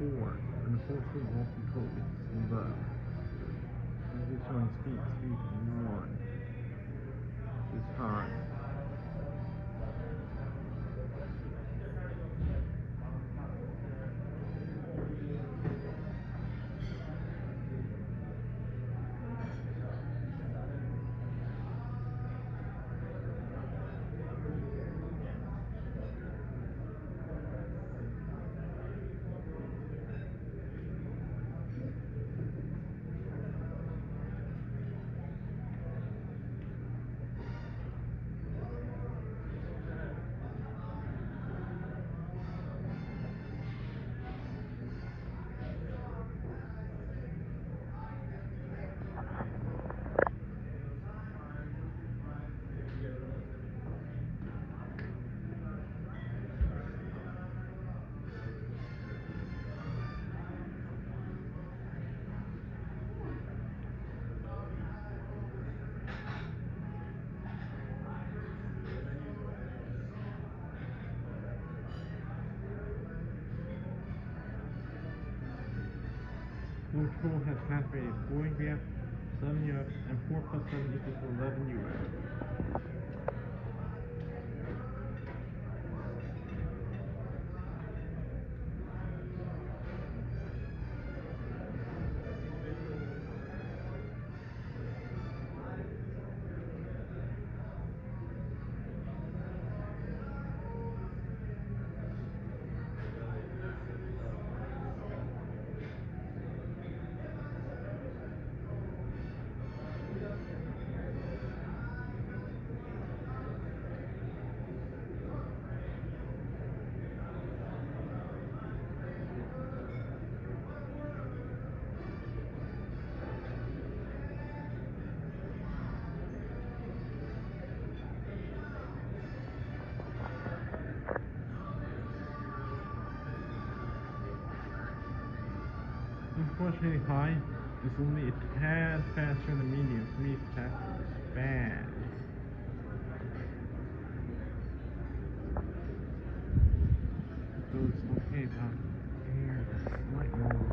4, and the full speed won't be totally low. It's just showing speed 1 this time. Control has calculated 4 UF, 7 UF, and 4 plus 7 equals 11 UF. Unfortunately, high is only a tad faster than medium. For me, faster is bad. So it's okay about here, slightly more.